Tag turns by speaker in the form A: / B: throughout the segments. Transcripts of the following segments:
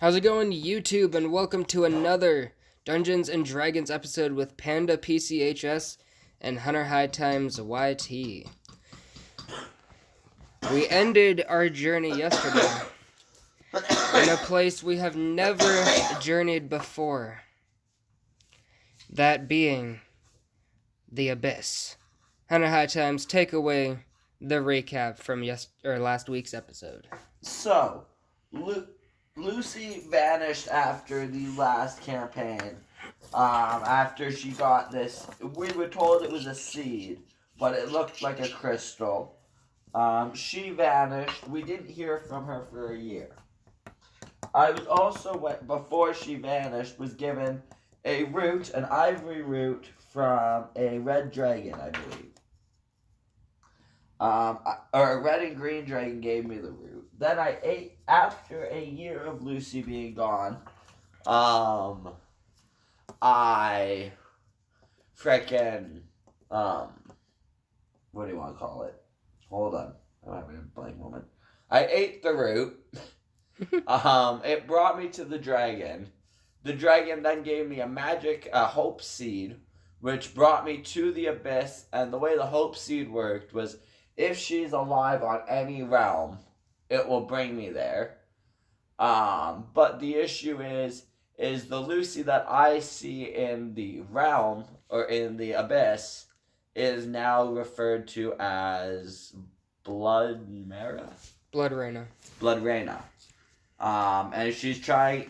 A: How's it going, YouTube? And welcome to another Dungeons and Dragons episode with Panda PCHS and Hunter High Times YT. We ended our journey yesterday in a place we have never journeyed before. That being the Abyss. Hunter High Times, take away the recap from last week's episode.
B: So, Lucy vanished after the last campaign. After she got this, we were told it was a seed, but it looked like a crystal. She vanished. We didn't hear from her for a year. I was also, before she vanished, was given a root, an ivory root from a red dragon, I believe. Or a red and green dragon gave me the root. Then I ate, after a year of Lucy being gone, I frickin', what do you want to call it? Hold on. I'm having a blank moment. I ate the root. It brought me to the dragon. The dragon then gave me a hope seed, which brought me to the abyss. And the way the hope seed worked was, if she's alive on any realm, it will bring me there. But the issue is the Lucy that I see in the realm, or in the abyss, is now referred to as Blood Reyna. And she's trying,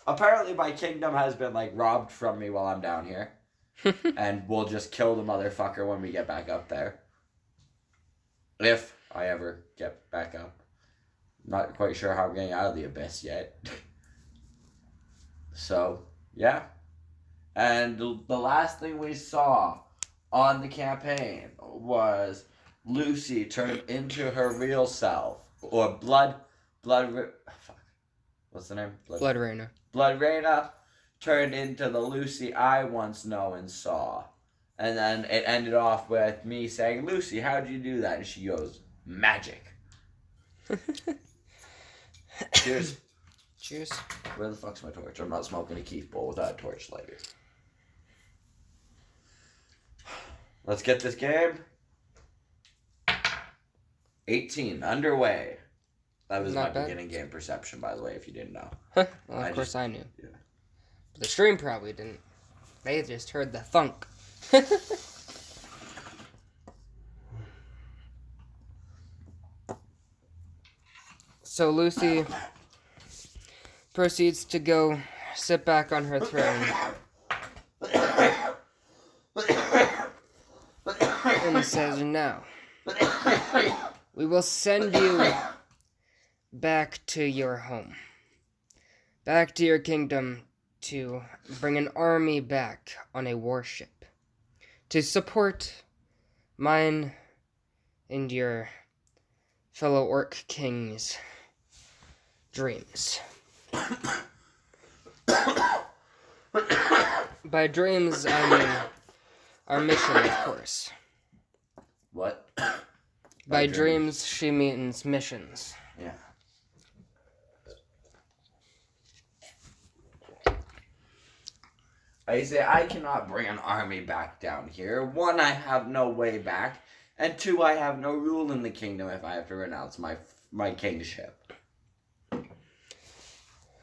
B: apparently my kingdom has been, robbed from me while I'm down here. And we'll just kill the motherfucker when we get back up there. If I ever get back up. Not quite sure how I'm getting out of the abyss yet. So, yeah. And the last thing we saw on the campaign was Lucy turned into her real self. Or what's the name?
A: Blood Reyna.
B: Blood Reyna turned into the Lucy I once know and saw. And then it ended off with me saying, Lucy, how'd you do that? And she goes, magic. Cheers.
A: Cheers.
B: Where the fuck's my torch? I'm not smoking a Keith bowl without a torch lighter. Let's get this game. 18, underway. That was
A: not
B: my
A: bad.
B: Beginning game perception, by the way, if you didn't know.
A: Well, of course I knew.
B: Yeah.
A: But the stream probably didn't. They just heard the thunk. So Lucy proceeds to go sit back on her throne and says, "Now, we will send you back to your home, back to your kingdom, to bring an army back on a warship to support mine and your fellow orc king's dreams." By dreams, I mean our mission, of course.
B: What?
A: By dreams, she means missions.
B: Yeah. I say I cannot bring an army back down here. One, I have no way back. And two, I have no rule in the kingdom if I have to renounce my kingship.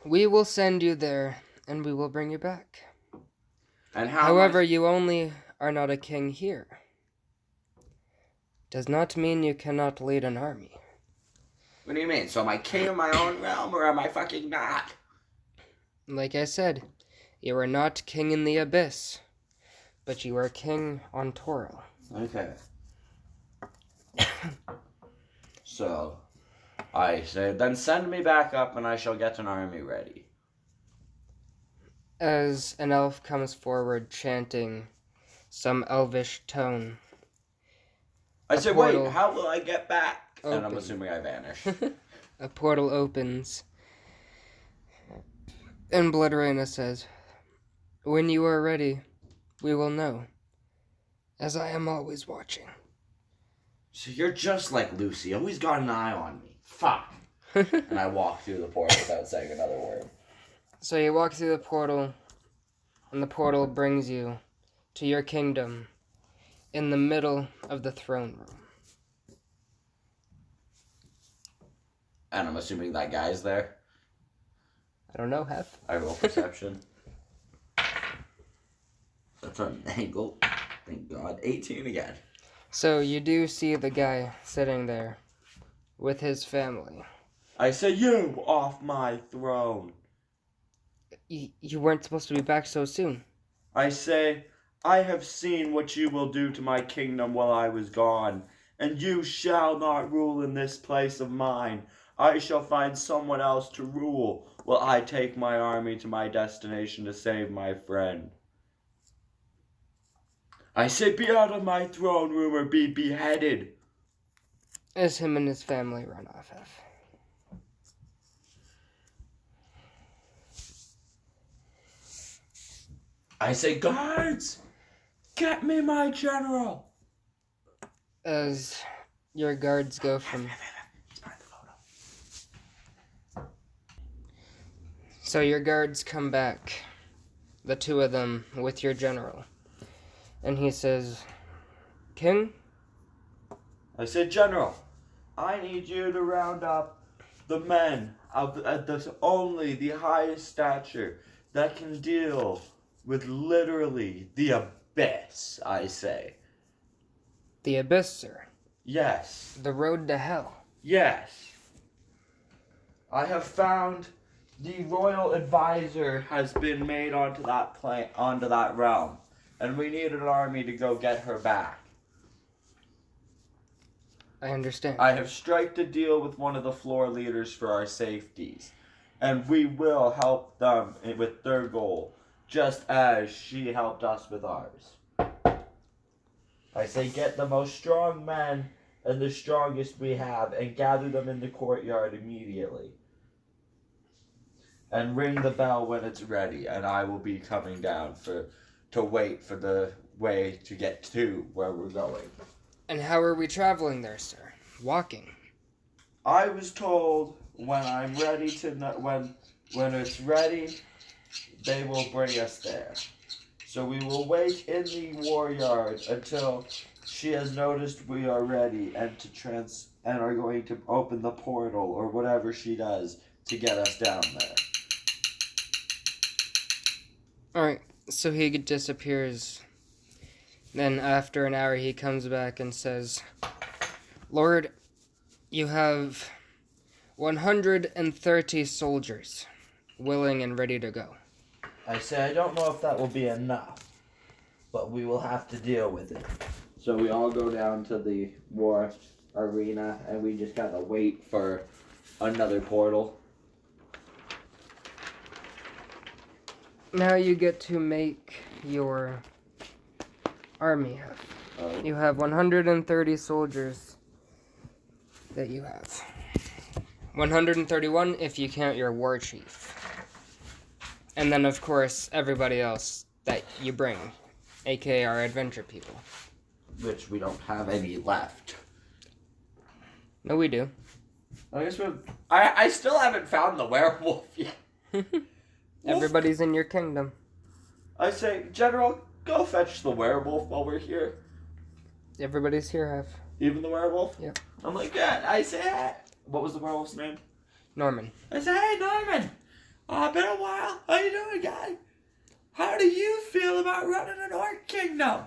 A: We will send you there, and we will bring you back.
B: And how
A: However, you only are not a king here. Does not mean you cannot lead an army.
B: What do you mean? So am I king of my own realm, or am I fucking not?
A: Like I said, you are not king in the abyss, but you are king on Toril.
B: Okay. So, I say, then send me back up and I shall get an army ready.
A: As an elf comes forward chanting some elvish tone,
B: I say, wait, how will I get back?
A: Open.
B: And I'm assuming I vanish.
A: A portal opens, and Blood Reyna says, "When you are ready, we will know, as I am always watching."
B: So you're just like Lucy, always got an eye on me. Fuck. And I walk through the portal without saying another word.
A: So you walk through the portal, and the portal brings you to your kingdom in the middle of the throne room.
B: And I'm assuming that guy's there.
A: I don't know, Hef.
B: I roll perception. That's an angle. Thank God. 18 again.
A: So you do see the guy sitting there with his family.
B: I say, you off my throne.
A: You weren't supposed to be back so soon.
C: I say, I have seen what you will do to my kingdom while I was gone, and you shall not rule in this place of mine. I shall find someone else to rule while I take my army to my destination to save my friend. I say, be out of my throne room or be beheaded.
A: As him and his family run off, Hef.
C: I say, guards, get me my general.
A: As your guards go from...
C: He's behind the photo.
A: So your guards come back, the two of them, with your general. And he says, King?
C: I say, General, I need you to round up the men of only the highest stature that can deal with literally the abyss, I say.
A: The Abyss, sir.
C: Yes.
A: The road to hell.
C: Yes. I have found the royal advisor has been made onto that realm, and we need an army to go get her back.
A: I understand.
C: I have striked a deal with one of the floor leaders for our safeties, and we will help them with their goal, just as she helped us with ours. I say get the most strong men and the strongest we have and gather them in the courtyard immediately. And ring the bell when it's ready, and I will be coming down to wait for the way to get to where we're going.
A: And how are we traveling there, sir? Walking.
C: I was told when I'm ready to when it's ready, they will bring us there. So we will wait in the war yard until she has noticed we are ready and are going to open the portal or whatever she does to get us down there.
A: Alright, so he disappears. Then after an hour he comes back and says, Lord, you have 130 soldiers willing and ready to go.
C: I say I don't know if that will be enough, but we will have to deal with it. So we all go down to the war arena and we just gotta wait for another portal.
A: Now you get to make your army. You have 130 soldiers that you have. 131 if you count your war chief. And then, of course, everybody else that you bring, aka our adventure people.
B: Which we don't have any left.
A: No, we do.
B: I guess I still haven't found the werewolf yet.
A: Everybody's in your kingdom.
C: I say, General, go fetch the werewolf while we're here.
A: Everybody's here, Hef.
C: Even the werewolf?
A: Yep.
C: I'm like, yeah. I say, hey. What was the werewolf's name?
A: Norman.
C: I say, hey, Norman. Been a while. How you doing, guy? How do you feel about running an orc kingdom?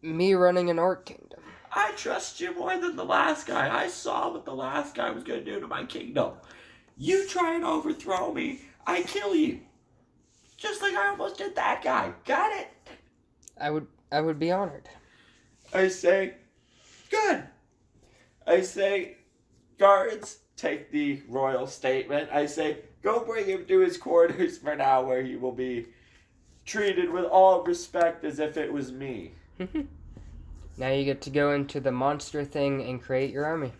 A: Me running an orc kingdom.
C: I trust you more than the last guy. I saw what the last guy was going to do to my kingdom. You try and overthrow me, I kill you. Just like I almost did that guy. Got it?
A: I would be honored.
C: I say, good. I say, guards, take the royal statement. I say, go bring him to his quarters for now where he will be treated with all respect as if it was me.
A: Now you get to go into the monster thing and create your army.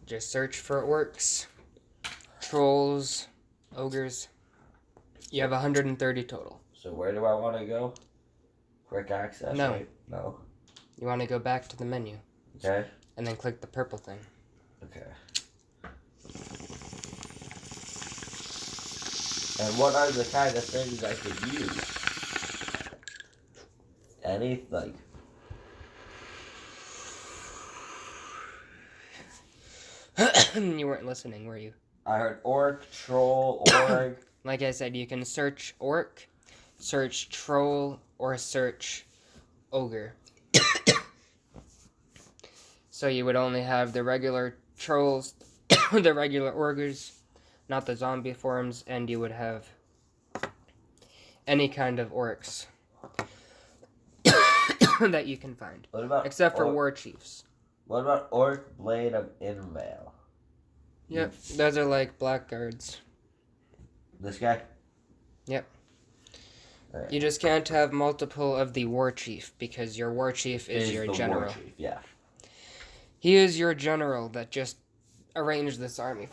A: Just search for orcs, trolls, ogres. You have 130 total.
B: So where do I want to go? Quick access,
A: No.
B: right? No.
A: You want to go back to the menu.
B: Okay.
A: And then click the purple thing.
B: Okay. And what are the kind of things I could use? Anything.
A: You weren't listening, were you?
B: I heard orc, troll, org.
A: Like I said, you can search orc, search troll, or search ogre. So you would only have the regular trolls, the regular ogres, not the zombie forms, and you would have any kind of orcs that you can find.
B: What about
A: Except for war chiefs.
B: What about Orc Blade of Invale?
A: Yep, those are like blackguards.
B: This guy?
A: Yep.
B: Alright.
A: You just can't have multiple of the war chief, because your war chief is your
B: the
A: general.
B: War Chief, yeah.
A: He is your general that just arranged this army.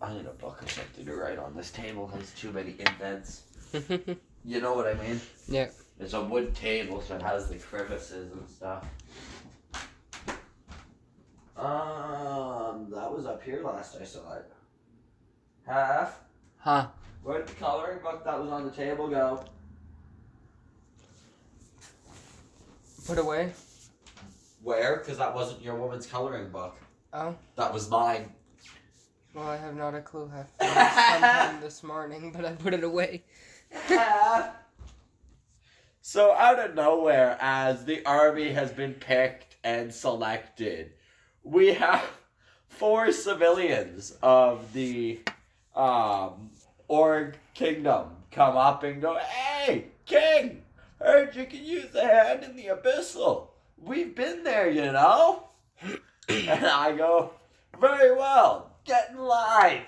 B: I need a book or something to write on. This table has too many indents. You know what I mean?
A: Yeah.
B: It's a wood table, so it has the crevices and stuff. That was up here last I saw it. Half.
A: Huh.
B: Where'd the coloring book that was on the table go?
A: Put away?
B: Where? Because that wasn't your woman's coloring book.
A: Oh.
B: That was mine.
A: Well, I have not a clue. I found it sometime this morning, but I put it away.
C: So out of nowhere, as the army has been picked and selected, we have 4 civilians of the Org Kingdom come up and go, "Hey, King, heard you can use a hand in the Abyssal. We've been there, you know." And I go, "Very well, get in line."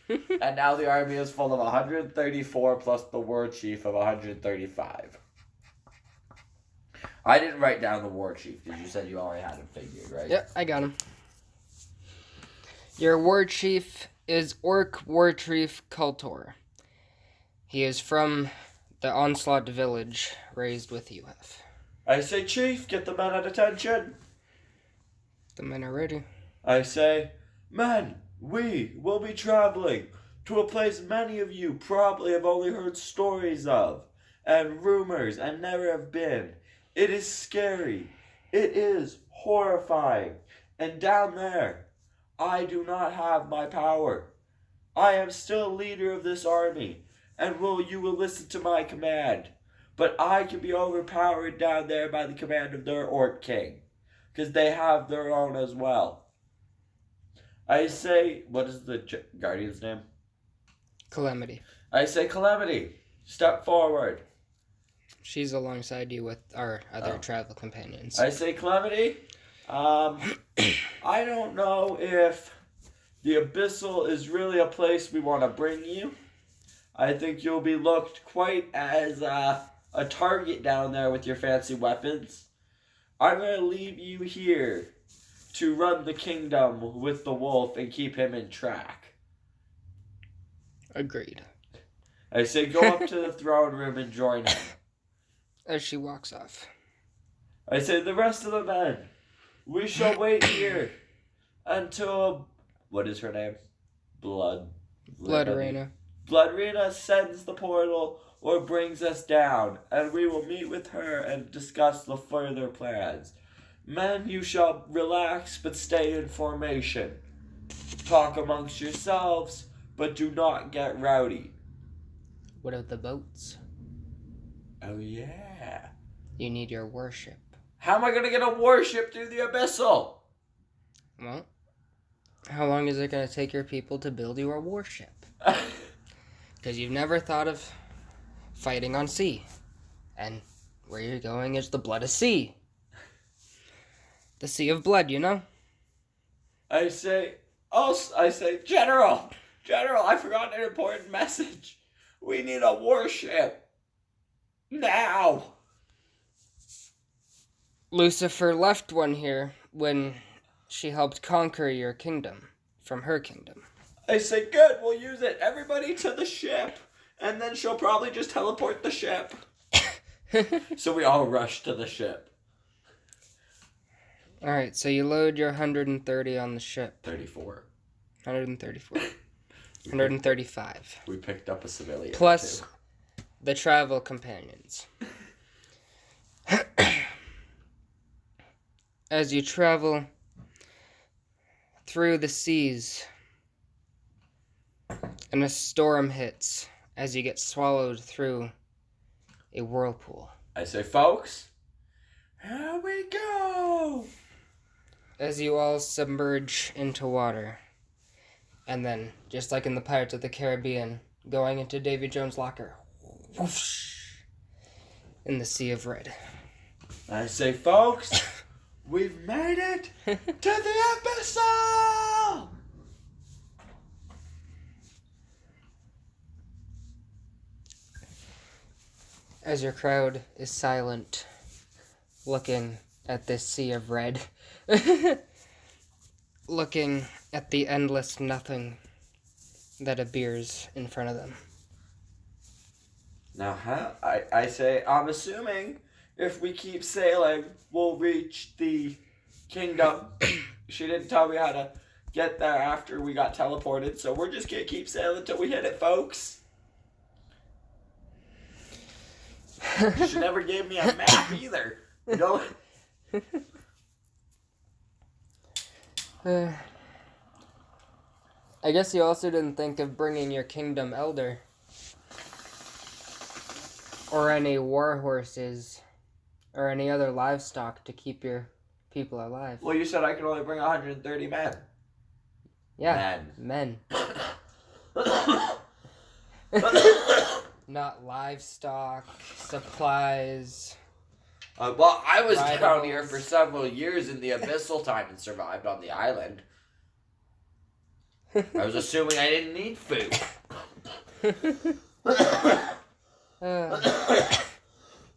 C: And now the army is full of 134 plus the war chief of 135. I didn't write down the war chief because you said you already had him figured, right?
A: Yep, I got him. Your war chief is Orc War Chief Kultor. He is from the Onslaught village, raised with UF.
C: I say, "Chief, get the men at attention."
A: The men are ready.
C: I say, "Men, we will be traveling to a place many of you probably have only heard stories of and rumors and never have been. It is scary. It is horrifying. And down there, I do not have my power. I am still leader of this army, and you will listen to my command. But I can be overpowered down there by the command of their Orc King, because they have their own as well." I say, what is the guardian's name?
A: Calamity.
C: I say, "Calamity, step forward."
A: She's alongside you with our other travel companions.
C: I say, "Calamity, I don't know if the Abyssal is really a place we want to bring you. I think you'll be looked quite as a target down there with your fancy weapons. I'm going to leave you here to run the kingdom with the wolf and keep him in track."
A: Agreed.
C: I say, "Go up to the throne room and join him."
A: As she walks off.
C: I say, "The rest of the men, we shall wait here until," what is her name? Blood
A: Arena.
C: Blood Arena sends the portal or brings us down, and we will meet with her and discuss the further plans. Men, you shall relax but stay in formation. Talk amongst yourselves, but do not get rowdy."
A: What of the boats?
C: Oh yeah.
A: You need your warship.
C: How am I going to get a warship through the Abyssal?
A: Well, how long is it going to take your people to build your warship? Because you've never thought of fighting on sea. And where you're going is the blood of sea. The sea of blood, you know?
C: I say, General, I forgot an important message. We need a warship. Now.
A: Lucifer left one here when she helped conquer your kingdom from her kingdom.
C: I say, "Good, we'll use it. Everybody to the ship." And then she'll probably just teleport the ship. So we all rush to the ship.
A: Alright, so you load your 130 on the ship.
B: 34.
A: 134. 135.
B: We picked up a civilian.
A: Plus
B: too.
A: the travel companions. As you travel through the seas, and a storm hits as you get swallowed through a whirlpool.
B: I say, folks, here we go.
A: As you all submerge into water, and then, just like in the Pirates of the Caribbean, going into Davy Jones' locker, whoosh, in the Sea of Red.
C: I say, folks, we've made it to the Abyssal!
A: As your crowd is silent, looking at this sea of red, looking at the endless nothing that appears in front of them.
C: Now, I say, I'm assuming if we keep sailing, we'll reach the kingdom. She didn't tell me how to get there after we got teleported, so we're just gonna keep sailing until we hit it, folks. She never gave me a map either. You know?
A: I guess you also didn't think of bringing your kingdom elder. Or any war horses. Or any other livestock to keep your people alive.
C: Well, you said I could only bring 130 men.
A: Yeah, men. Not livestock, supplies.
B: Well, I was down
A: Rideables.
B: here for several years in the abyssal time and survived on the island. I was assuming I didn't need food.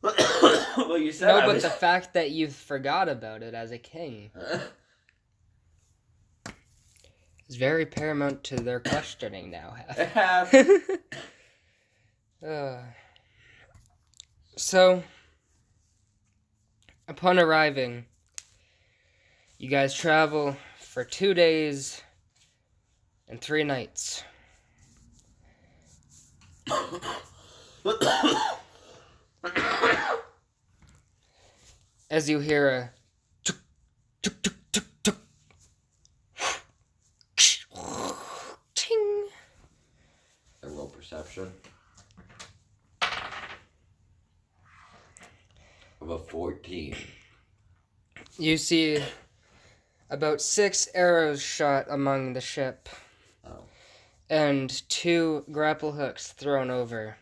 C: Well, you said
A: No,
C: I
A: but
C: was...
A: the fact that you forgot about it as a king is very paramount to their questioning now. So, upon arriving, you guys travel for 2 days and 3 nights. As you hear a tuk, tuk, tuk, tuk, tuk. Ting.
B: A roll perception. Of a 14.
A: You see about 6 arrows shot among the ship.
B: Oh.
A: And 2 grapple hooks thrown over.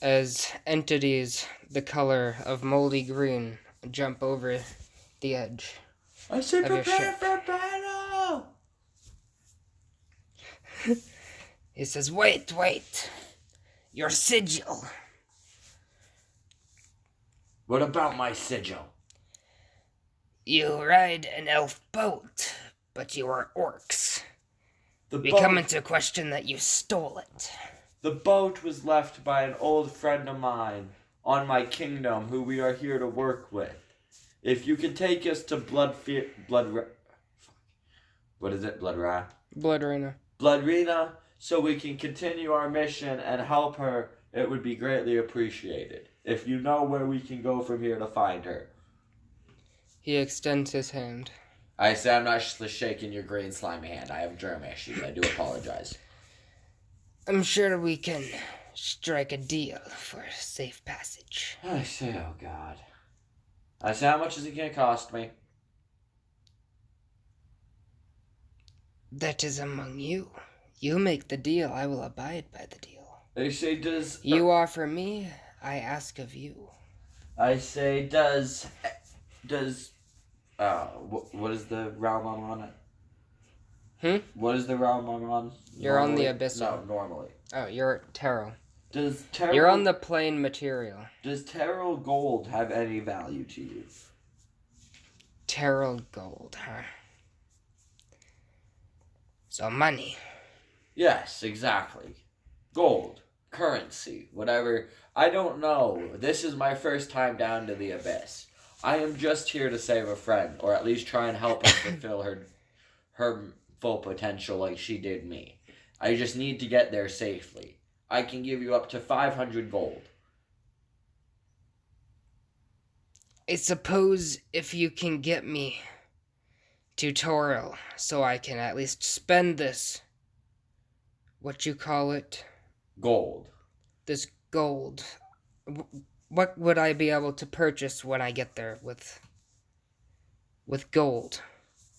A: As entities the color of moldy green jump over the edge.
C: I said
A: Of your
C: prepare
A: ship.
C: for battle!
A: He says, wait. Your sigil.
B: What about my sigil?
A: You ride an elf boat, but you are orcs.
C: The
A: We
C: boat,
A: come into question that you stole it.
C: the boat was left by an old friend of mine on my kingdom who we are here to work with. If you could take us to Bloodrina, so we can continue our mission and help her, it would be greatly appreciated. If you know where we can go from here to find her.
A: He extends his hand.
B: I say I'm not shaking your green slimy hand. I have germ issues. I do apologize.
A: I'm sure we can strike a deal for safe passage.
C: I say, oh God. I say, how much is it going to cost me?
A: That is among you. You make the deal, I will abide by the deal.
C: I say, does...
A: You offer me, I ask of you.
C: I say, does... what is the realm I'm on it? What is the realm I'm on?
A: You're on the
C: Normally?
A: Abyssal.
C: No, normally.
A: Oh, you're at Terrell.
C: Does Terrell...
A: You're on the plain material.
C: Does Terrell gold have any value to you?
A: Terrell gold, huh? So money.
B: Yes, exactly. Gold, currency, whatever. I don't know. This is my first time down to the abyss. I am just here to save a friend, or at least try and help her fulfill her full potential like she did me. I just need to get there safely. I can give you up to 500 gold.
A: I suppose if you can get me to Toril, so I can at least spend this, what you call it,
B: Gold.
A: this gold. What would I be able to purchase when I get there with gold?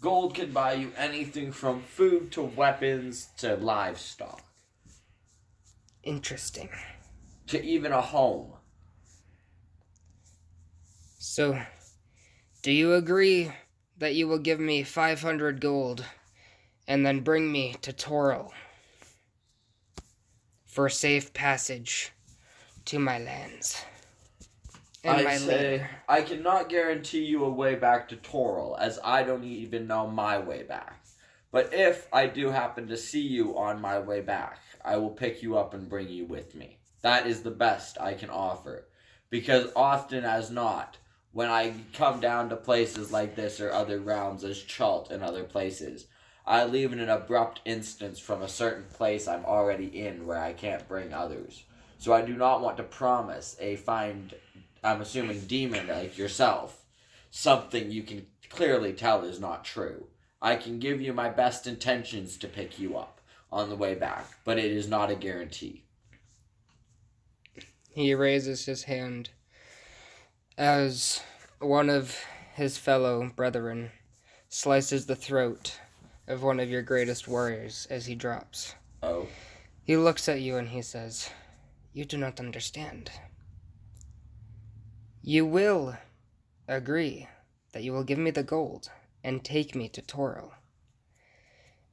B: Gold can buy you anything from food to weapons to livestock.
A: Interesting.
B: To even a home.
A: So, do you agree that you will give me 500 gold and then bring me to Toril for safe passage to my lands? And my lair?
B: I cannot guarantee you a way back to Toril, as I don't even know my way back. But if I do happen to see you on my way back, I will pick you up and bring you with me. That is the best I can offer. Because often as not, when I come down to places like this or other realms as Chult and other places, I leave in an abrupt instance from a certain place I'm already in where I can't bring others. So I do not want to promise a I'm assuming demon like yourself, something you can clearly tell is not true. I can give you my best intentions to pick you up on the way back, but it is not a guarantee.
A: He raises his hand as one of his fellow brethren slices the throat of one of your greatest warriors as he drops.
B: Oh?
A: He looks at you and he says, "You do not understand. You will agree that you will give me the gold and take me to Toril,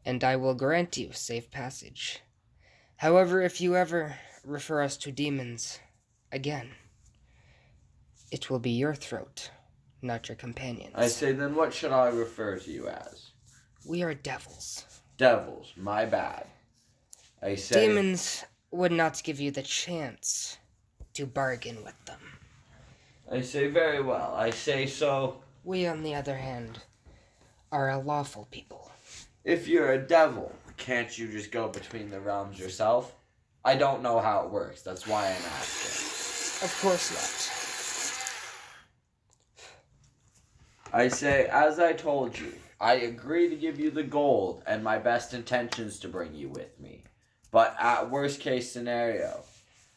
A: and I will grant you safe passage. However, if you ever refer us to demons again, it will be your throat, not your companion's."
B: I say, then what should I refer to you as?
A: We are devils.
B: Devils, my bad. I say...
A: Demons would not give you the chance to bargain with them.
B: I say, very well. I say so.
A: We, on the other hand, are a lawful people.
B: If you're a devil, can't you just go between the realms yourself? I don't know how it works. That's why I'm asking.
A: Of course not.
B: I say, as I told you, I agree to give you the gold and my best intentions to bring you with me. But at worst case scenario,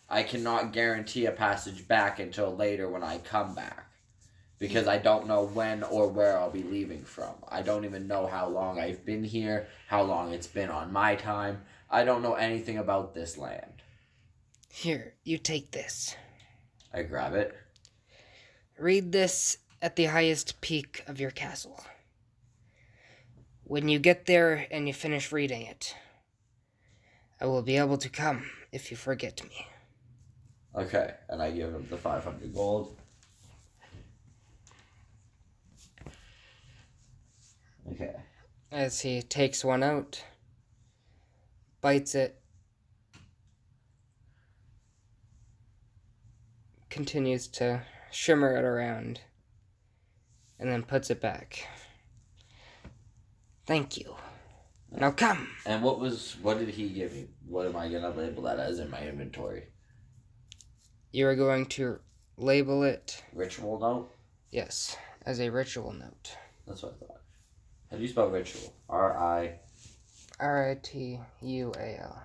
B: I cannot guarantee a passage back until later when I come back. Because I don't know when or where I'll be leaving from. I don't even know how long I've been here, how long it's been on my time. I don't know anything about this land.
A: Here, you take this.
B: I grab it.
A: Read this at the highest peak of your castle. When you get there and you finish reading it, I will be able to come if you forget me.
B: Okay, and I give him the 500 gold. Okay.
A: As he takes one out, bites it, continues to shimmer it around, and then puts it back. Thank you. Now come.
B: And what did he give me? What am I going to label that as in my inventory?
A: You are going to label it,
B: Ritual note?
A: yes, as a ritual note.
B: That's what I thought. How do you spell ritual? R-I...
A: R-I-T-U-A-L.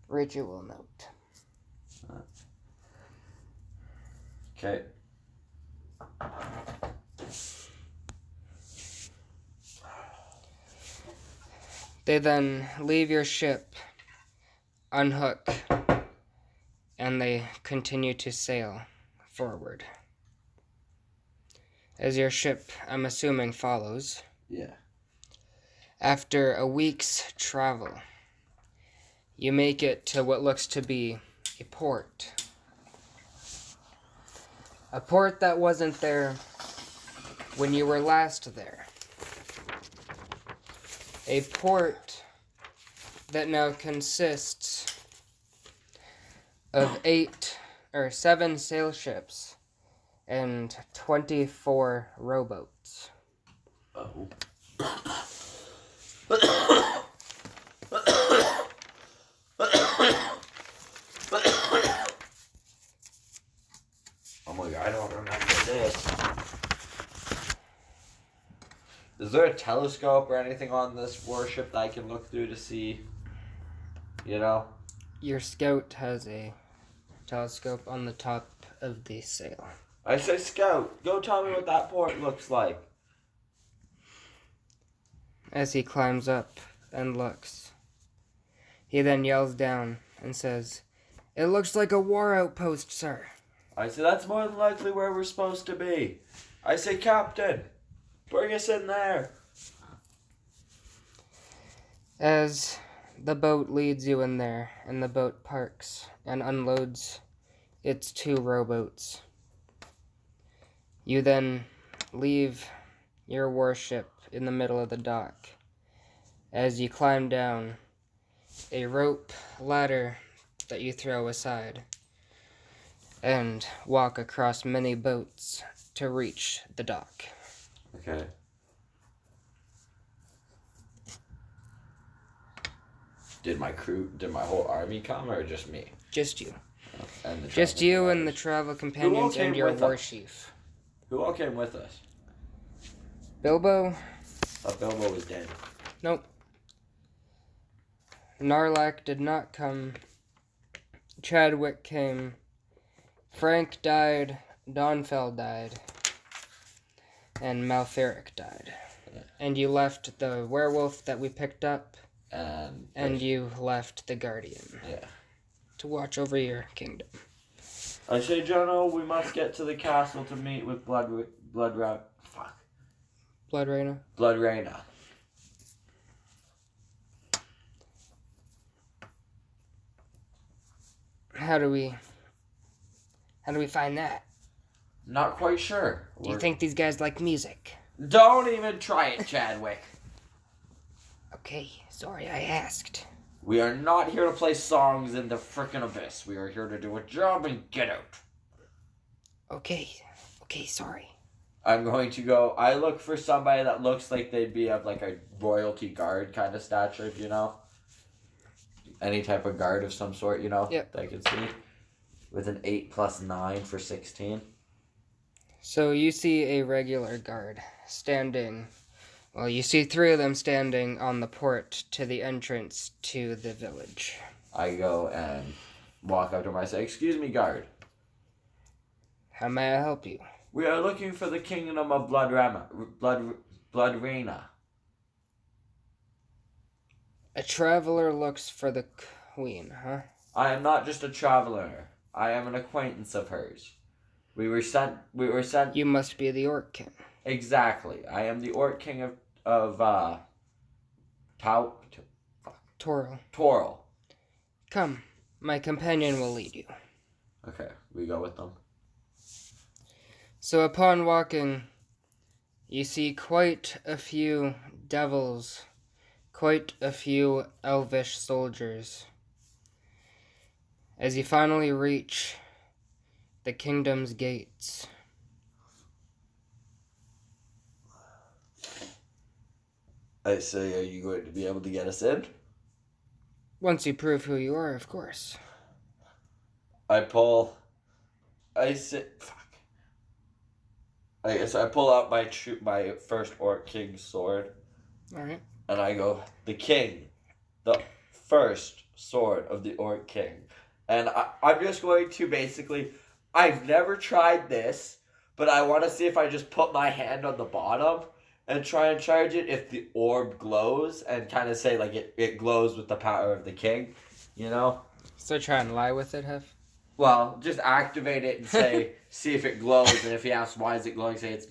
A: Ritual note.
B: Okay.
A: They then leave your ship, unhook, and they continue to sail forward. As your ship, I'm assuming, follows.
B: Yeah.
A: After a week's travel, you make it to what looks to be a port. A port that wasn't there when you were last there. A port that now consists of 7 sail ships and 24 rowboats.
B: Oh. Oh my god, I don't remember this. Is there a telescope or anything on this warship that I can look through to see? You know?
A: Your scout has a telescope on the top of the sail.
B: I say, Scout, go tell me what that port looks like.
A: As he climbs up and looks, he then yells down and says, "It looks like a war outpost, sir."
B: I say, that's more than likely where we're supposed to be. I say, Captain, bring us in there.
A: As the boat leads you in there, and the boat parks and unloads its 2 rowboats, you then leave your warship in the middle of the dock. As you climb down a rope ladder that you throw aside and walk across many boats to reach the dock.
B: Okay. Did my whole army come, or just me?
A: Just you.
B: And the
A: Just
B: travel
A: you and the
B: companions?
A: travel companions
B: came
A: and your
B: with
A: war
B: us?
A: chief.
B: Who all came with us?
A: Bilbo?
B: Thought Bilbo was dead.
A: Nope. Narlac did not come. Chadwick came. Frank died. Donfell died. And Malferic died.
B: Yeah.
A: And you left the werewolf that we picked up,
B: And
A: you left the Guardian
B: yeah.
A: to watch over your kingdom.
C: I say, General, we must get to the castle to meet with Blood
A: Blood
B: Rayna.
A: How do we find that?
B: Not quite sure.
A: Do you think these guys like music?
B: Don't even try it, Chadwick.
A: Okay, sorry I asked.
B: We are not here to play songs in the frickin' abyss. We are here to do a job and get out.
A: Okay, sorry.
B: I'm going to go. I look for somebody that looks like they'd be of like a royalty guard kind of stature, you know? Any type of guard of some sort, you know?
A: Yep.
B: That I can see. With an 8 + 9 for 16.
A: So you see a regular guard standing. Well, you see 3 of them standing on the port to the entrance to the village.
B: I go and walk up to him. I say, "Excuse me, guard.
A: How may I help you?
B: We are looking for the kingdom of Blood Rayna.
A: A traveler looks for the queen, huh?
B: I am not just a traveler. I am an acquaintance of hers. We were sent.
A: You must be the Orc King.
B: Exactly. I am the Orc King of
A: Toril. Come, my companion will lead you.
B: Okay, we go with them.
A: So upon walking, you see quite a few devils, quite a few elvish soldiers. As you finally reach the kingdom's gates.
B: I say, are you going to be able to get us in?
A: Once you prove who you are, of course.
B: I pull out my first Orc King sword.
A: Alright.
B: And I go, the king. The first sword of the Orc King. And I'm just going to basically, I've never tried this, but I want to see if I just put my hand on the bottom and try and charge it if the orb glows and kind of say like it glows with the power of the king, you know?
A: So try and lie with it, Hef?
B: Well, just activate it and say, see if it glows, and if he asks why is it glowing, say it's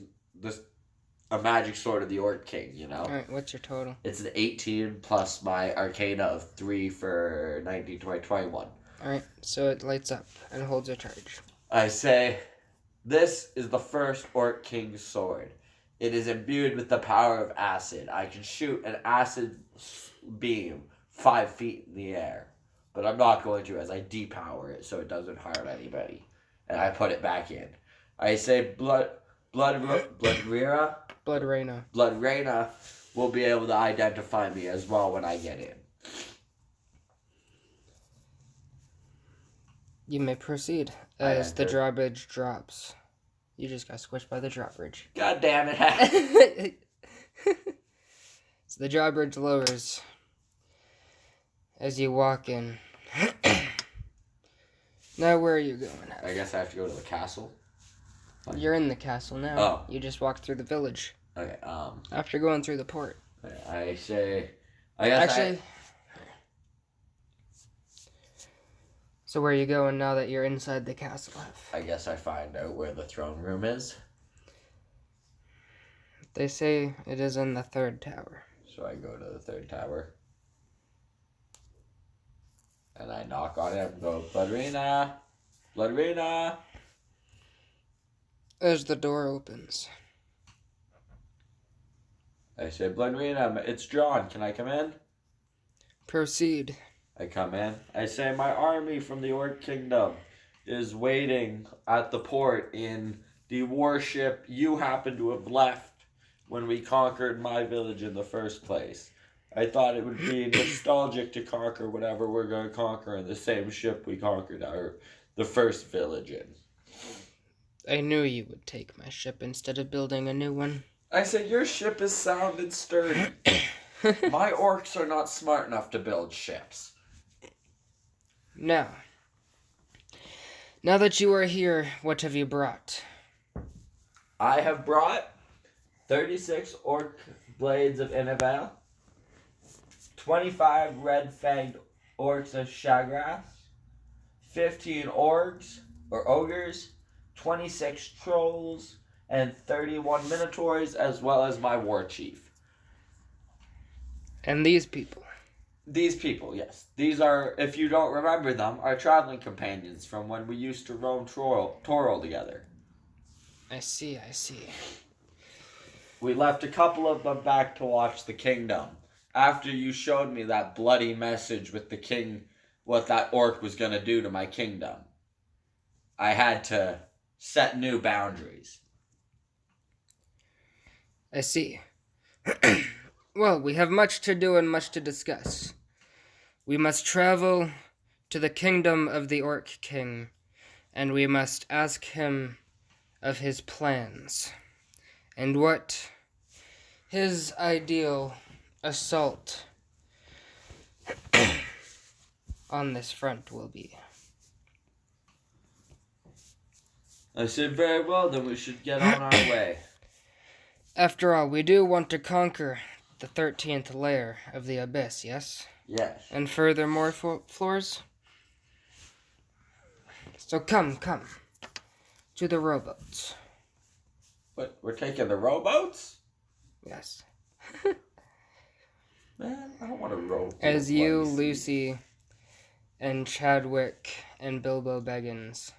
B: a magic sword of the Orc King, you know?
A: Alright, what's your total?
B: It's an 18 plus my Arcana of 3 for 19, 20, 21.
A: Alright, so it lights up and holds a charge.
B: I say, this is the first Orc King's sword. It is imbued with the power of acid. I can shoot an acid beam 5 feet in the air. But I'm not going to as I depower it so it doesn't harm anybody. And I put it back in. I say Blood Reyna will be able to identify me as well when I get in.
A: You may proceed
B: I
A: as the
B: enter.
A: drawbridge drops. You just got squished by the drawbridge.
B: God damn it.
A: So the drawbridge lowers as you walk in. Now where are you going?
B: I guess I have to go to the castle.
A: You're in the castle now.
B: Oh.
A: You just walked through the village
B: Okay,
A: after going through the port.
B: I say... I guess
A: Actually, so where are you going now that you're inside the castle?
B: I guess I find out where the throne room is.
A: They say it is in the third tower.
B: So I go to the third tower. And I knock on it and go, Bloodrina! Bloodrina!
A: As the door opens.
B: I say, Bloodrina, it's John. Can I come in?
A: Proceed.
B: I come in. I say, my army from the Orc Kingdom is waiting at the port in the warship you happen to have left when we conquered my village in the first place. I thought it would be nostalgic to conquer whatever we're going to conquer in the same ship we conquered the first village in.
A: I knew you would take my ship instead of building a new one.
B: I say, your ship is sound and sturdy. My orcs are not smart enough to build ships.
A: Now that you are here, what have you brought?
B: I have brought 36 orc blades of Innival, 25 red-fanged orcs of Shagras, 15 orgs, or ogres, 26 trolls, and 31 minotaurs, as well as my war chief.
A: And these people?
B: These people, yes. These are, if you don't remember them, our traveling companions from when we used to roam Toril together.
A: I see.
B: We left a couple of them back to watch the kingdom. After you showed me that bloody message with the king, what that orc was going to do to my kingdom, I had to set new boundaries.
A: I see. Well, we have much to do and much to discuss. We must travel to the kingdom of the Orc King, and we must ask him of his plans, and what his ideal assault on this front will be.
B: I said, very well, then we should get on our way.
A: After all, we do want to conquer the 13th layer of the abyss, yes?
B: Yes.
A: And further more floors? So come, to the rowboats.
B: What, we're taking the rowboats?
A: Yes.
B: Man, I don't want to row.
A: As you, Lucy, and Chadwick, and Bilbo Baggins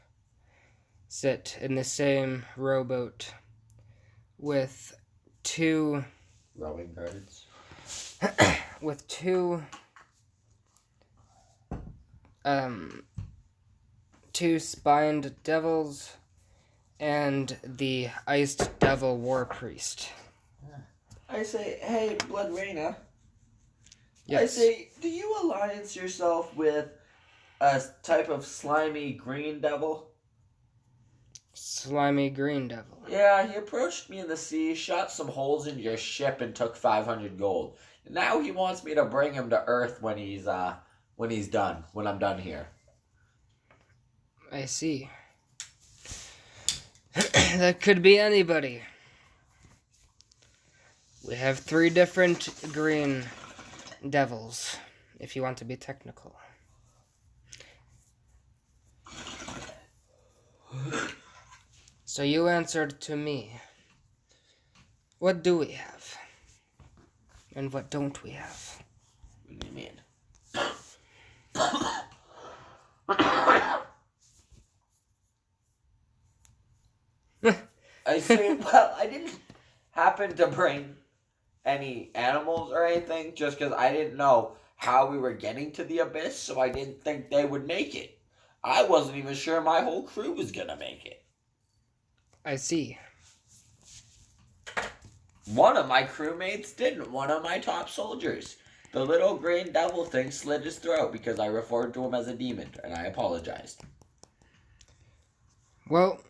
A: sit in the same rowboat with two
B: Rowing guards.
A: with two spined devils and the iced devil war priest.
C: I say, hey, Blood Reyna.
A: Yes.
C: I say, do you alliance yourself with a type of slimy green devil?
A: Slimy green devil.
B: Yeah, he approached me in the sea, shot some holes in your ship, and took 500 gold. Now he wants me to bring him to Earth when I'm done here.
A: I see. That could be anybody. We have 3 different green devils, if you want to be technical. So you answered to me. What do we have? And what don't we have?
B: What do you mean? I say, well, I didn't happen to bring any animals or anything, just because I didn't know how we were getting to the abyss, so I didn't think they would make it. I wasn't even sure my whole crew was gonna make it.
A: I see.
B: One of my crewmates didn't. One of my top soldiers. The little green devil thing slit his throat because I referred to him as a demon, and I apologized.
A: Well,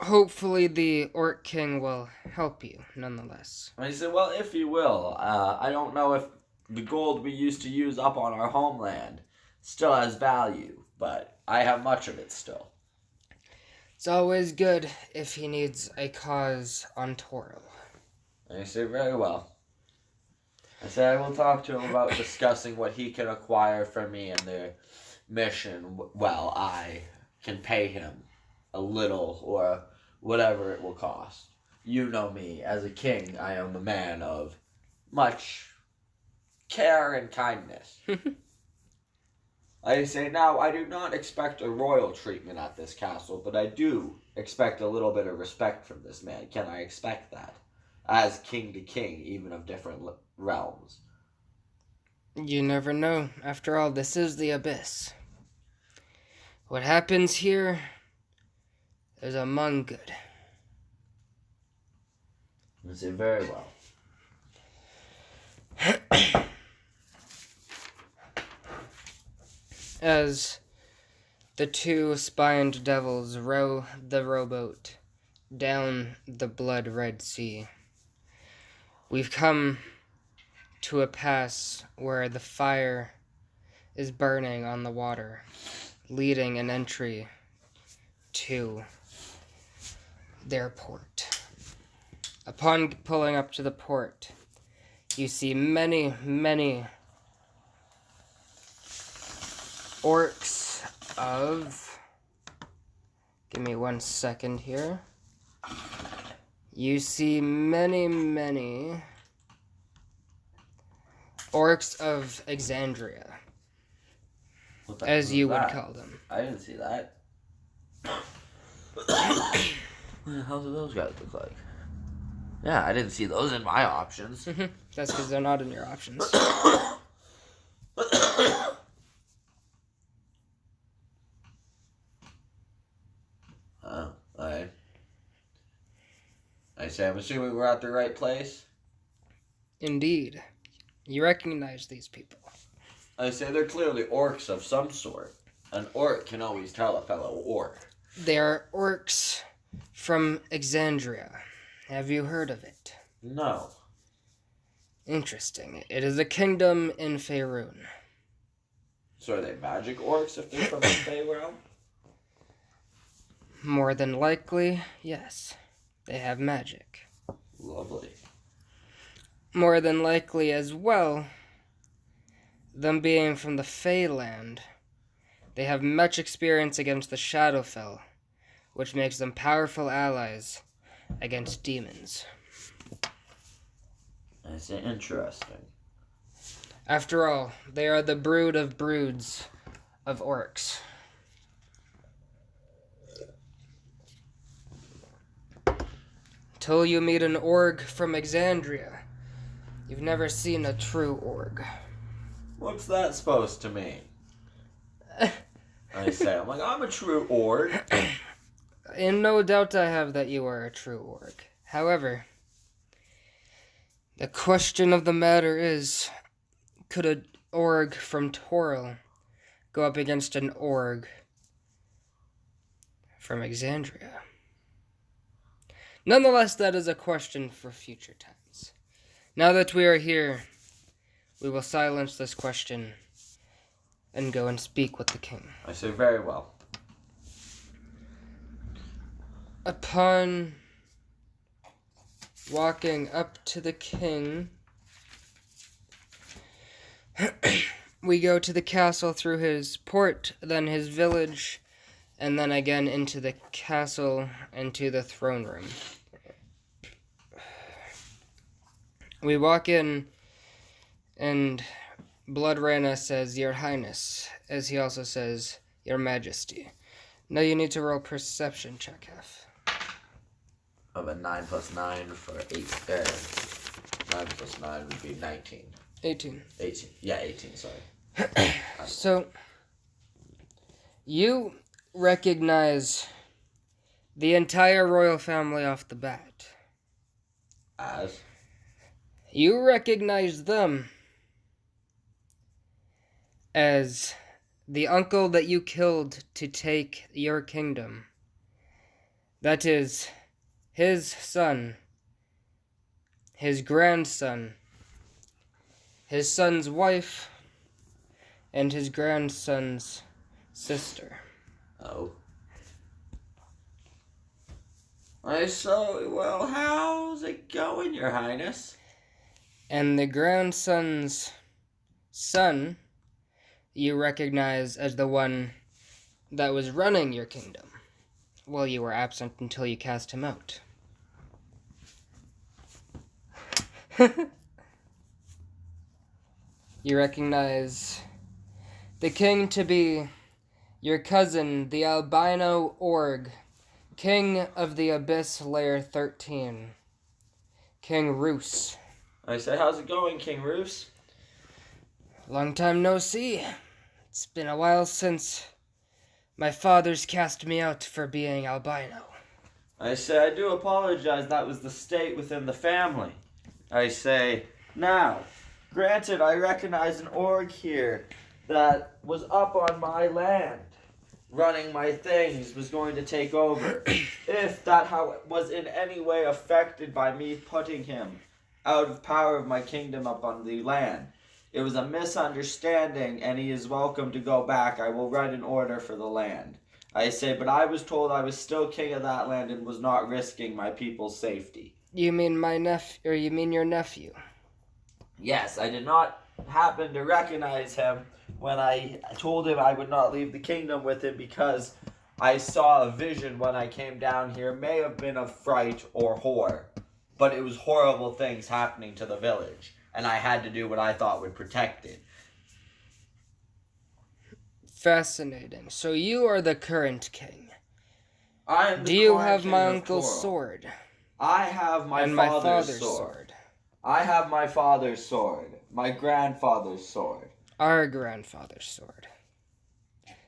A: hopefully the Orc King will help you, nonetheless.
B: And he said, well, if he will. I don't know if the gold we used to use up on our homeland still has value, but I have much of it still.
A: It's always good if he needs a cause on Toril.
B: And he said, very well. I said, I will talk to him about discussing what he can acquire from me and the mission. Well, I can pay him a little or whatever it will cost. You know me. As a king, I am a man of much care and kindness. I say, now, I do not expect a royal treatment at this castle, but I do expect a little bit of respect from this man. Can I expect that? As king to king, even of different realms.
A: You never know. After all, this is the Abyss. What happens here is among good.
B: I say, very well.
A: As the two spined devils row the rowboat down the blood-red sea, we've come to a pass where the fire is burning on the water, leading an entry to their port. Upon pulling up to the port, you see many, many orcs of... Give me 1 second here. You see many, many orcs of Exandria, as you would call them.
B: I didn't see that. What the hell do those guys look like? Yeah, I didn't see those in my options.
A: That's because they're not in your options.
B: I say, I'm assuming we're at the right place.
A: Indeed. You recognize these people.
B: I say they're clearly orcs of some sort. An orc can always tell a fellow orc.
A: They are orcs from Exandria. Have you heard of it?
B: No.
A: Interesting. It is a kingdom in Faerun.
B: So are they magic orcs if they're from the Fey realm?
A: More than likely, yes. They have magic.
B: Lovely.
A: More than likely as well, them being from the Feyland, they have much experience against the Shadowfell, which makes them powerful allies against demons.
B: That's interesting.
A: After all, they are the brood of broods of orcs. Till you meet an org from Exandria, you've never seen a true org.
B: What's that supposed to mean? I say, I'm like, I'm a true orc.
A: And no doubt I have that you are a true org. However, the question of the matter is, could an org from Toril go up against an org from Exandria? Nonetheless, that is a question for future times. Now that we are here, we will silence this question and go and speak with the king.
B: I say, very well.
A: Upon walking up to the king, we go to the castle through his port, then his village, and then again into the castle and to the throne room. We walk in, and Bloodrana says, Your Highness, as he also says, Your Majesty. Now you need to roll perception check, F.
B: Of a 9 plus 9 for 8. 9 plus 9 would be 19.
A: 18.
B: 18. Yeah, 18, sorry.
A: So, you recognize the entire royal family off the bat.
B: As?
A: You recognize them as the uncle that you killed to take your kingdom. That is his son, his grandson, his son's wife, and his grandson's sister.
B: Oh. Well, how's it going, Your Highness?
A: And the grandson's son you recognize as the one that was running your kingdom while you were absent until you cast him out. You recognize the king to be your cousin, the albino org, king of the Abyss Layer 13, King Roos.
B: I say, how's it going, King Roos?
A: Long time no see. It's been a while since my father's cast me out for being albino.
C: I say, I do apologize, that was the state within the family. I say, now, granted, I recognize an org here that was up on my land, running my things, was going to take over. If that was in any way affected by me putting him out of power of my kingdom up on the land, it was a misunderstanding, and he is welcome to go back. I will write an order for the land. I say, but I was told I was still king of that land and was not risking my people's safety.
A: You mean you mean your nephew?
C: Yes, I did not happen to recognize him when I told him I would not leave the kingdom with him because I saw a vision when I came down here. May have been of fright or horror, but it was horrible things happening to the village, and I had to do what I thought would protect it.
A: Fascinating. So you are the current king.
C: I am the
A: Do you
C: current
A: have
C: king
A: my
C: of
A: uncle's
C: Toro.
A: sword?
C: I have my father's sword. I have my father's sword. My grandfather's sword.
A: Our grandfather's sword.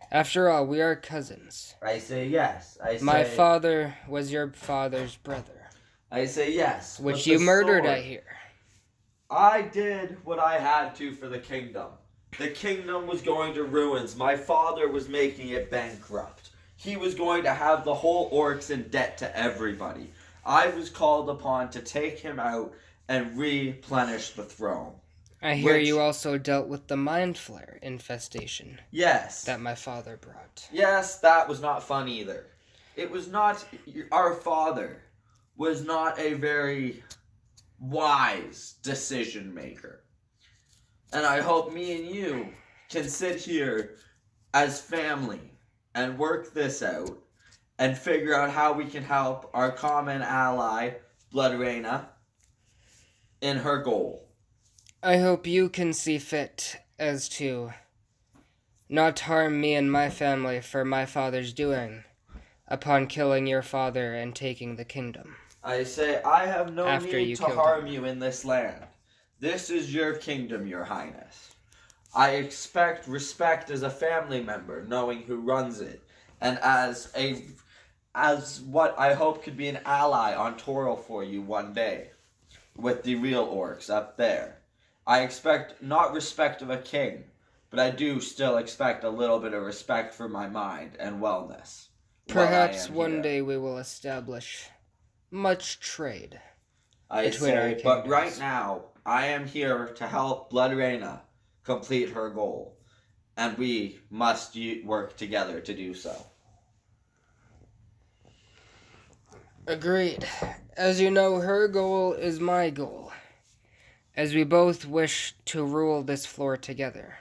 A: After all, we are cousins.
C: I say yes.
A: My father was your father's brother.
C: I say yes.
A: Which you murdered, I hear.
C: I did what I had to for the kingdom. The kingdom was going to ruins. My father was making it bankrupt. He was going to have the whole orcs in debt to everybody. I was called upon to take him out and replenish the throne.
A: I hear you also dealt with the mind flare infestation.
C: Yes.
A: That my father brought.
C: Yes, that was not fun either. It was not... Our father was not a very wise decision maker. And I hope me and you can sit here as family and work this out and figure out how we can help our common ally, Bloodreina, in her goal.
A: I hope you can see fit as to not harm me and my family for my father's doing upon killing your father and taking the kingdom.
C: I say, I have no
A: After
C: need
A: you
C: to
A: killed
C: harm
A: him.
C: you in this land. This is your kingdom, Your Highness. I expect respect as a family member, knowing who runs it, and as what I hope could be an ally on Toro for you one day, with the real orcs up there. I expect not respect of a king, but I do still expect a little bit of respect for my mind and wellness.
A: Perhaps one day we will establish much trade.
C: I
A: between our
C: say, but
A: kingdoms.
C: right now, I am here to help Bloodreina complete her goal, and we must work together to do so.
A: Agreed. As you know, her goal is my goal, as we both wish to rule this floor together.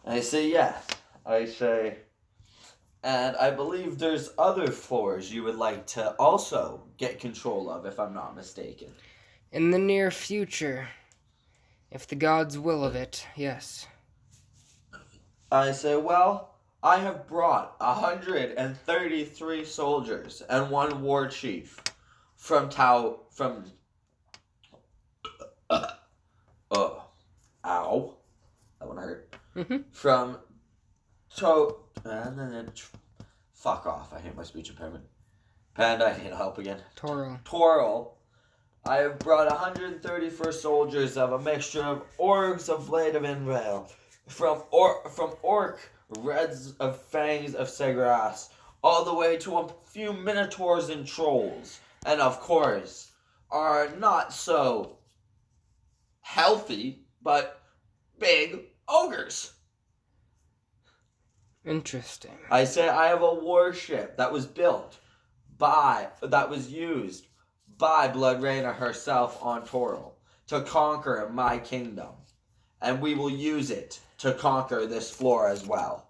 C: I say yes. I say, and I believe there's other floors you would like to also get control of, if I'm not mistaken.
A: In the near future, if the gods will of it, yes.
C: I say, well, I have brought 133 soldiers and one war chief from ow, that one hurt.
A: Mm-hmm.
B: Fuck off. I hate my speech impairment. Panda, I need help again.
A: Toro.
B: Toril. I have brought 134 soldiers of a mixture of orcs of Blade of Inrail, from orc reds of Fangs of Segras, all the way to a few minotaurs and trolls, and of course, are not so healthy, but big ogres.
A: Interesting.
B: I say I have a warship that was used by Blood Raina herself on Toril to conquer my kingdom. And we will use it to conquer this floor as well.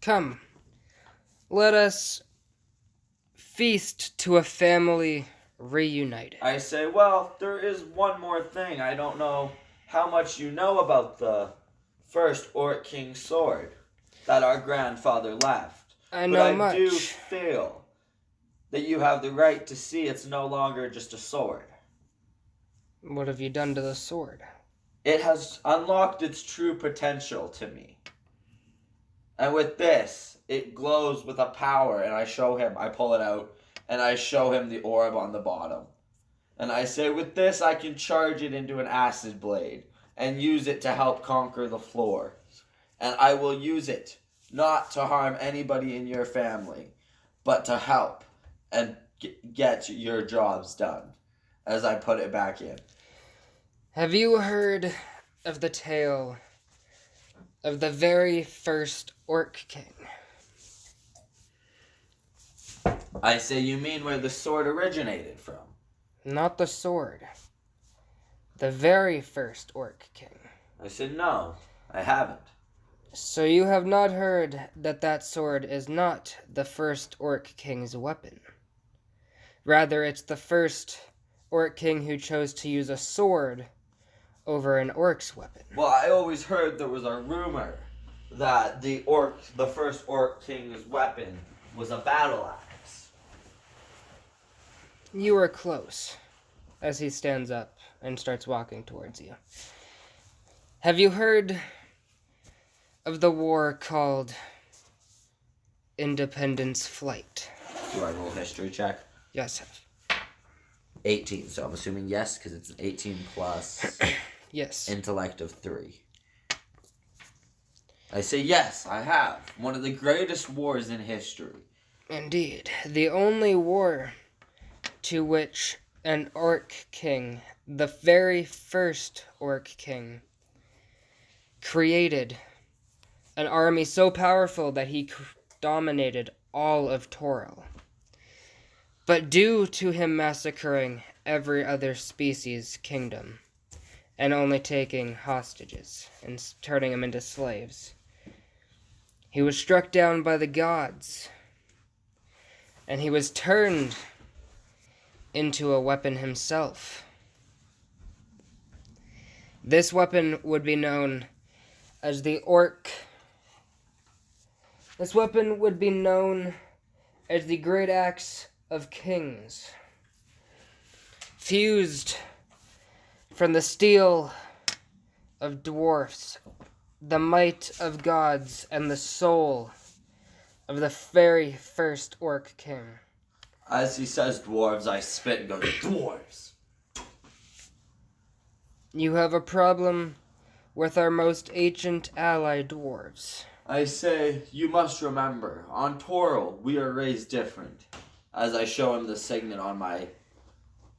A: Come, let us feast to a family reunited.
B: I say, well, there is one more thing. I don't know how much you know about the first Orc King sword that our grandfather left.
A: I know
B: but
A: much.
B: I do feel that you have the right to see it's no longer just a sword.
A: What have you done to the sword?
B: It has unlocked its true potential to me. And with this, it glows with a power, and I pull it out, and I show him the orb on the bottom. And I say, with this, I can charge it into an acid blade, and use it to help conquer the floor. And I will use it, not to harm anybody in your family, but to help and get your jobs done, as I put it back in.
A: Have you heard of the tale of the very first Orc King?
B: I say, you mean where the sword originated from?
A: Not the sword. The very first Orc King.
B: I said, no, I haven't.
A: So you have not heard that that sword is not the first Orc King's weapon. Rather, it's the first Orc King who chose to use a sword over an orc's weapon.
B: Well, I always heard there was a rumor that the first Orc King's weapon was a battle axe.
A: You are close, as he stands up and starts walking towards you. Have you heard of the war called Independence Flight?
B: Do I roll history check?
A: Yes.
B: 18, so I'm assuming yes, because it's an 18 plus
A: Yes.
B: intellect of 3. I say yes, I have. One of the greatest wars in history.
A: Indeed. The only war to which an Orc King, the very first Orc King, created an army so powerful that he dominated all of Toril. But due to him massacring every other species kingdom, and only taking hostages and turning them into slaves, he was struck down by the gods, and he was turned into a weapon himself. This weapon would be known as the Orc. This weapon would be known as the Great Axe of Kings, fused from the steel of dwarfs, the might of gods, and the soul of the very first Orc King.
B: As he says dwarves, I spit and go, dwarves!
A: You have a problem with our most ancient ally dwarves.
B: I say, you must remember, on Toril, we are raised different. As I show him the signet on my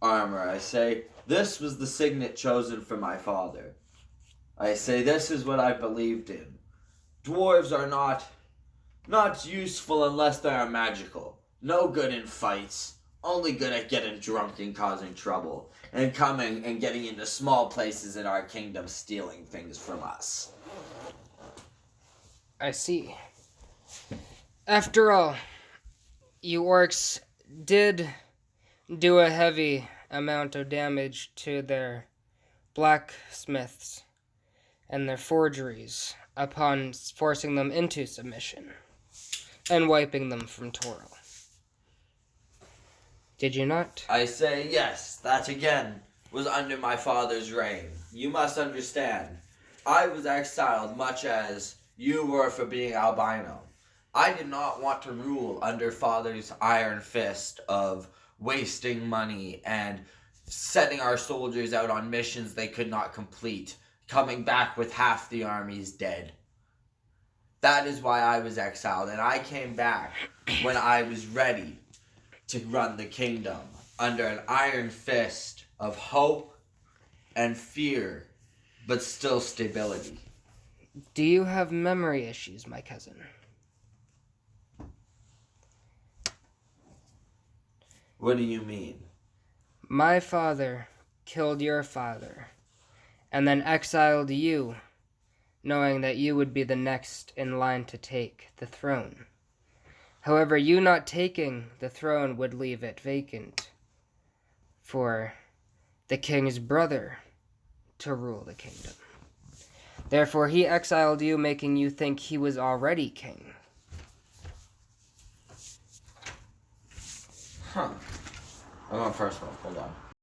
B: armor, I say, this was the signet chosen for my father. I say, this is what I believed in. Dwarves are not useful unless they are magical. No good in fights. Only good at getting drunk and causing trouble. And coming and getting into small places in our kingdom, stealing things from us.
A: I see. After all, you orcs did do a heavy amount of damage to their blacksmiths and their forgeries upon forcing them into submission and wiping them from Toril. Did you not?
B: I say, yes, that again was under my father's reign. You must understand, I was exiled much as you were for being albino. I did not want to rule under Father's iron fist of wasting money and setting our soldiers out on missions they could not complete, coming back with half the armies dead. That is why I was exiled, and I came back when I was ready to run the kingdom under an iron fist of hope and fear, but still stability.
A: Do you have memory issues, my cousin?
B: What do you mean?
A: My father killed your father, and then exiled you, knowing that you would be the next in line to take the throne. However, you not taking the throne would leave it vacant for the king's brother to rule the kingdom. Therefore, he exiled you, making you think he was already king.
B: Huh. I'm on first one. Hold on.